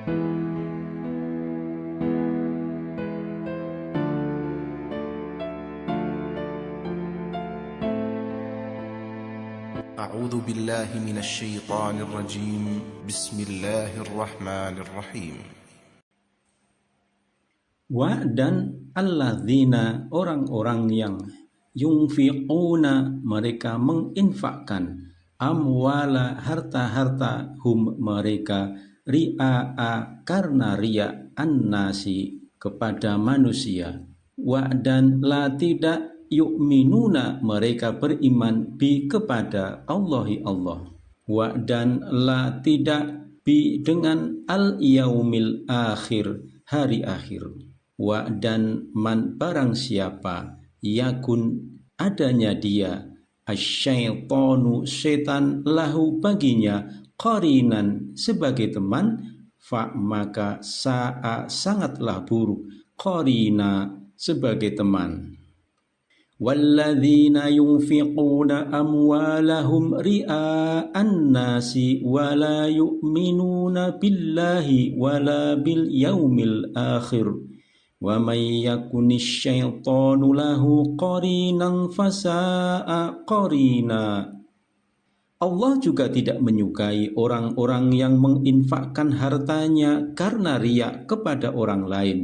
أعوذ بالله من الشيطان الرجيم. بسم الله الرحمن الرحيم. Dan alladzina, orang-orang yang yunfiquna, mereka menginfakkan, amwala, harta-harta, hum, mereka, ria'a, karena riya, annasi, kepada manusia, dan la, tidak, yu'minuna, mereka beriman, bi, kepada Allahi Allah, dan la, tidak, bi, dengan al-yaumil akhir, hari akhir, dan man, barang siapa, yakun, adanya dia, asyaitonu, setan, lahu, baginya, qarinan, sebagai teman, fa, maka sa'a, sangatlah buruk, qarina, sebagai teman. Walladzina yunfiquna amwalahum ria'an nasi wa la yu'minuna billahi wa la bil yaumil akhir wa may yakunis syaitanu lahu qarinan fasa'a qarina. Allah juga tidak menyukai orang-orang yang menginfakkan hartanya karena riya kepada orang lain,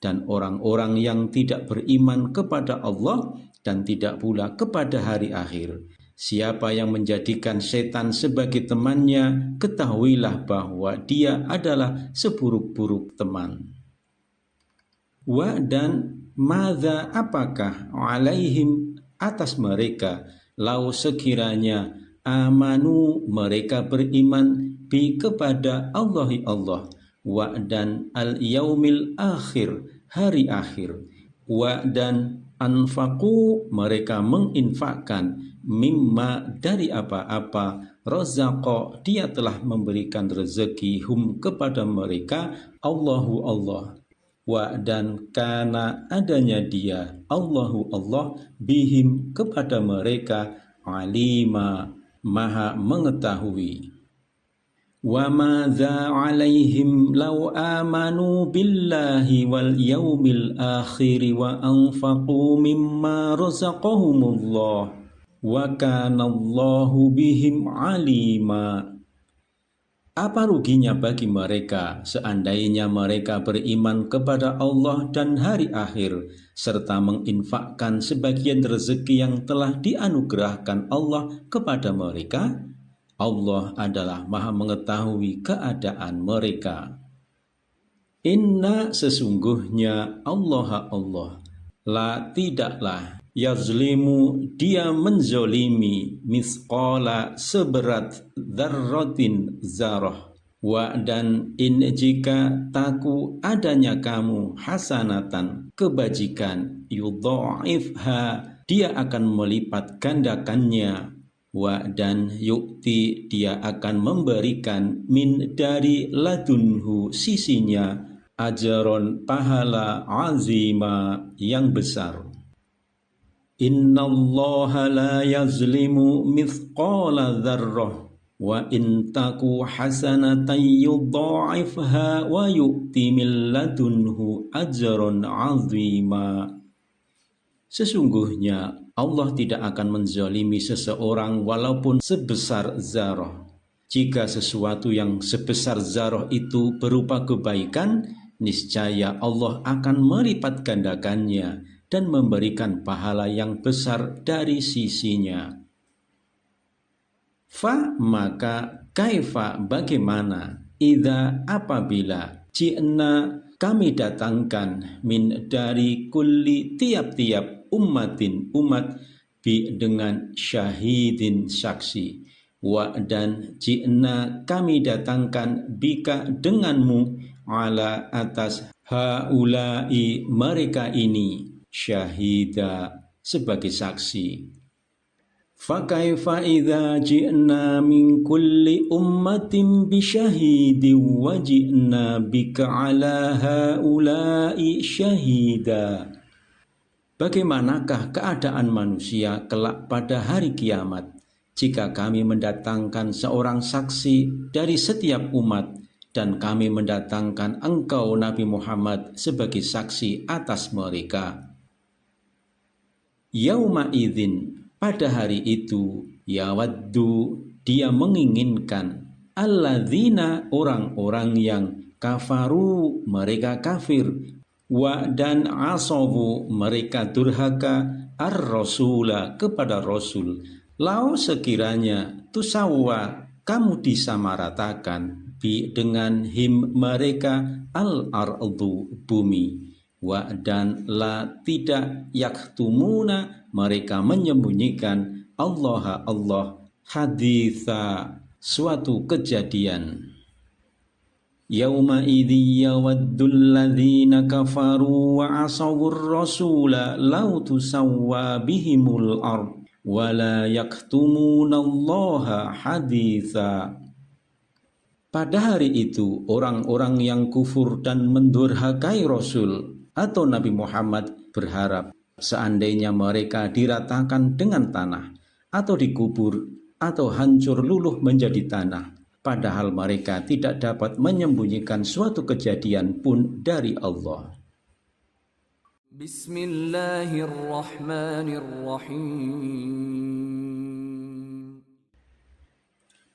dan orang-orang yang tidak beriman kepada Allah dan tidak pula kepada hari akhir. Siapa yang menjadikan setan sebagai temannya, ketahuilah bahwa dia adalah seburuk-buruk teman. Dan madza, apakah, alaihim, atas mereka, lau, sekiranya, amanu, mereka beriman, bi, kepada Allahi Allah, dan al-yaumil akhir, hari akhir, dan anfaqu, mereka menginfakkan, mimma, dari apa-apa, razaqo, dia telah memberikan rezeki, hum, kepada mereka, Allahu Allah, dan kana, adanya dia, Allahu Allah, bihim, kepada mereka, alima, maha mengetahui. Wa madza alaihim law amanu billahi wal yaumil akhir wa anfaqu mimma razaqahumullah wa kana Allahu bihim alima. Apa ruginya bagi mereka seandainya mereka beriman kepada Allah dan hari akhir serta menginfakkan sebagian rezeki yang telah dianugerahkan Allah kepada mereka? Allah adalah maha mengetahui keadaan mereka. Inna, sesungguhnya, Allah, la, tidaklah, yazlimu, dia menzolimi, misqala, seberat, dzarratin, zarah, dan in, jika, taku, adanya kamu, hasanatan, kebajikan, yudha'ifha, dia akan melipat gandakannya, dan yukti, dia akan memberikan, min, dari ladunhu, sisinya, ajron, pahala, azima, yang besar. Innallaha la yazlimu mithqala dzarrah wa in taku hasanatan yudha'ifha wa yukti min ladunhu ajron azima. Sesungguhnya Allah tidak akan menzalimi seseorang walaupun sebesar zarah. Jika sesuatu yang sebesar zarah itu berupa kebaikan, niscaya Allah akan melipat gandakannya dan memberikan pahala yang besar dari sisinya. Fa, maka, kaifa, bagaimana, idza, apabila, ji'na, kami datangkan, min, dari kulli, tiap-tiap, ummatin, umat, bi, dengan syahidin, saksi, dan ji'na, kami datangkan, bika, denganmu, ala, atas, haulai, mereka ini, syahida, sebagai saksi. Fakaifa idza ji'na min kulli ummatin bi syahidin wa ji'na bika ala haula'i syahida. Bagaimanakah keadaan manusia kelak pada hari kiamat jika kami mendatangkan seorang saksi dari setiap umat dan kami mendatangkan engkau Nabi Muhammad sebagai saksi atas mereka. Yauma idzin, pada hari itu, yawaddu, dia menginginkan, alladzina, orang-orang yang kafaru, mereka kafir, wa dan asawu, mereka durhaka, ar-rasula, kepada Rasul. Lau sekiranya tusawwa, kamu disamaratakan dengan him mereka al-ardu, bumi, wa dan la tidak yaktumuna, mereka menyembunyikan Allah haditha, suatu kejadian. Yauma idzi yawaddul ladzina kafaru wa asawur rasula law tusawwa bihimul ard wa la yaktumuna Allah haditha. Pada hari itu, orang-orang yang kufur dan mendurhakai Rasul atau Nabi Muhammad berharap seandainya mereka diratakan dengan tanah, atau dikubur, atau hancur luluh menjadi tanah, padahal mereka tidak dapat menyembunyikan suatu kejadian pun dari Allah. Bismillahirrahmanirrahim.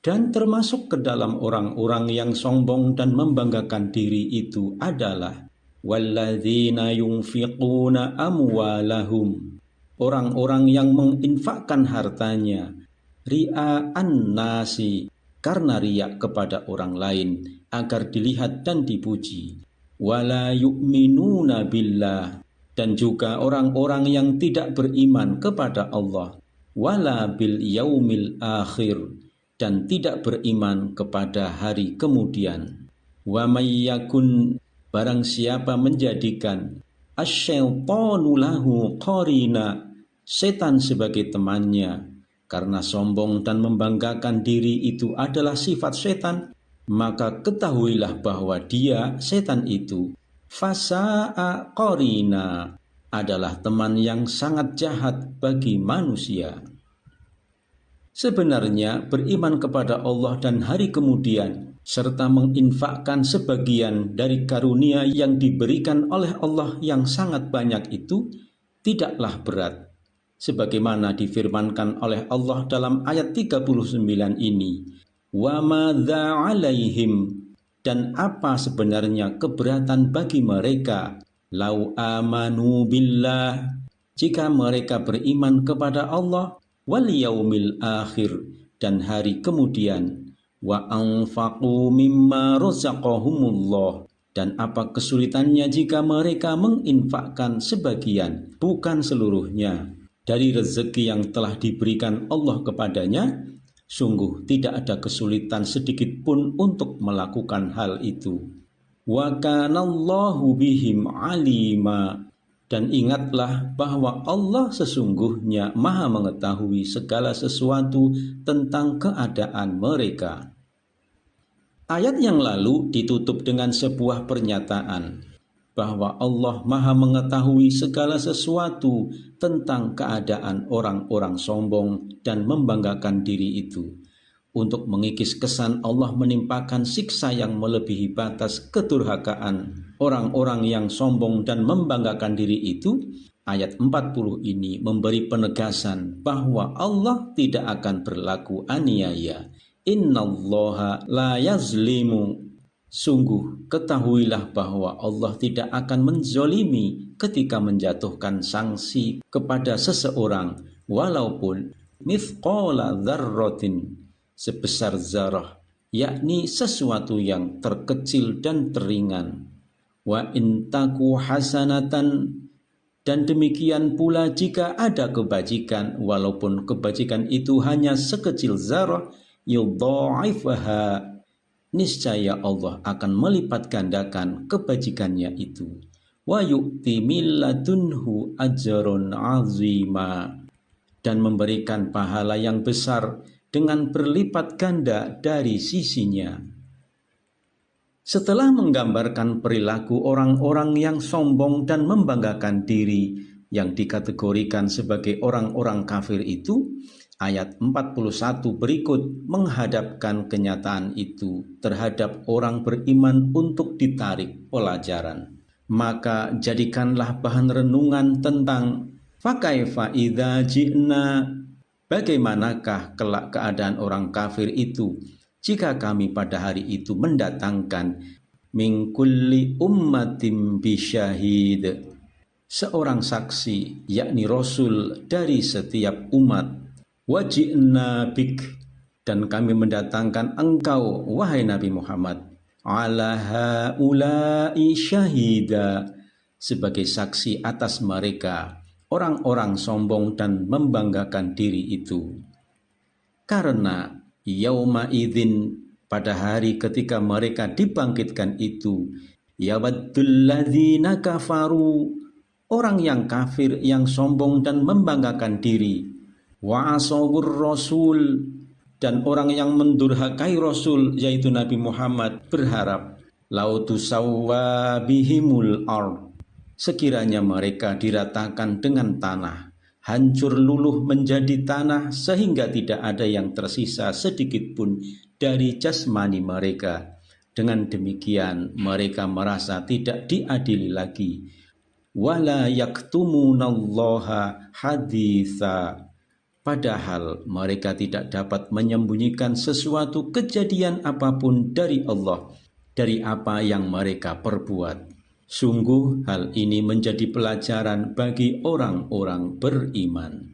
Dan termasuk ke dalam orang-orang yang sombong dan membanggakan diri itu adalah walladzina yunfiquna amwalahum, orang-orang yang menginfakkan hartanya, ria'an nasi, karena riak kepada orang lain agar dilihat dan dipuji, wala yu'minuna billah, dan juga orang-orang yang tidak beriman kepada Allah, wala bil yaumil akhir, dan tidak beriman kepada hari kemudian. Wa may yakun, barang siapa menjadikan asyaitanu lahu qarina, setan sebagai temannya, karena sombong dan membanggakan diri itu adalah sifat setan, maka ketahuilah bahwa dia, setan itu, fasa'a qarina, adalah teman yang sangat jahat bagi manusia. Sebenarnya beriman kepada Allah dan hari kemudian serta menginfakkan sebagian dari karunia yang diberikan oleh Allah yang sangat banyak itu tidaklah berat, sebagaimana difirmankan oleh Allah dalam ayat 39 ini, wa madza alaihim, dan apa sebenarnya keberatan bagi mereka, lau amanu billah, jika mereka beriman kepada Allah, wal yaumil akhir, dan hari kemudian, wa anfaqu mimma razaqahumullah, dan apa kesulitannya jika mereka menginfakkan sebagian, bukan seluruhnya, dari rezeki yang telah diberikan Allah kepadanya. Sungguh tidak ada kesulitan sedikit pun untuk melakukan hal itu. Wa kanallahu bihim alima, dan ingatlah bahwa Allah sesungguhnya maha mengetahui segala sesuatu tentang keadaan mereka. Ayat yang lalu ditutup dengan sebuah pernyataan bahwa Allah maha mengetahui segala sesuatu tentang keadaan orang-orang sombong dan membanggakan diri itu. Untuk mengikis kesan Allah menimpakan siksa yang melebihi batas kedurhakaan orang-orang yang sombong dan membanggakan diri itu, ayat 40 ini memberi penegasan bahwa Allah tidak akan berlaku aniaya. Innallaha la yazlimu, sungguh ketahuilah bahwa Allah tidak akan menzolimi ketika menjatuhkan sanksi kepada seseorang, walaupun mithqala dzarratin, sebesar zarah, yakni sesuatu yang terkecil dan teringan. Wa intaku hasanatan, dan demikian pula jika ada kebajikan, walaupun kebajikan itu hanya sekecil zarah, yudha'ifaha, niscaya Allah akan melipat gandakan kebajikannya itu. Wa yu'ti min ladunhu ajrun 'azima, dan memberikan pahala yang besar dengan berlipat ganda dari sisinya. Setelah menggambarkan perilaku orang-orang yang sombong dan membanggakan diri yang dikategorikan sebagai orang-orang kafir itu, ayat 41 berikut menghadapkan kenyataan itu terhadap orang beriman untuk ditarik pelajaran. Maka jadikanlah bahan renungan tentang fakaifa idza ji'na, bagaimanakah kelak keadaan orang kafir itu jika kami pada hari itu mendatangkan min kulli ummatin bisyahid, seorang saksi yakni rasul dari setiap umat, waji'na bik, dan kami mendatangkan engkau wahai Nabi Muhammad, ala haula'i syahida, sebagai saksi atas mereka orang-orang sombong dan membanggakan diri itu. Karena yauma idzin, pada hari ketika mereka dibangkitkan itu, yawaddul ladzina kafaru, orang yang kafir yang sombong dan membanggakan diri, wa asawur rasul, dan orang yang mendurhakai Rasul yaitu Nabi Muhammad berharap lautusawwa bihimul ard, sekiranya mereka diratakan dengan tanah, hancur luluh menjadi tanah sehingga tidak ada yang tersisa sedikit pun dari jasmani mereka. Dengan demikian mereka merasa tidak diadili lagi. Wala yaktumunallaha haditha, padahal mereka tidak dapat menyembunyikan sesuatu kejadian apapun dari Allah, dari apa yang mereka perbuat. Sungguh hal ini menjadi pelajaran bagi orang-orang beriman.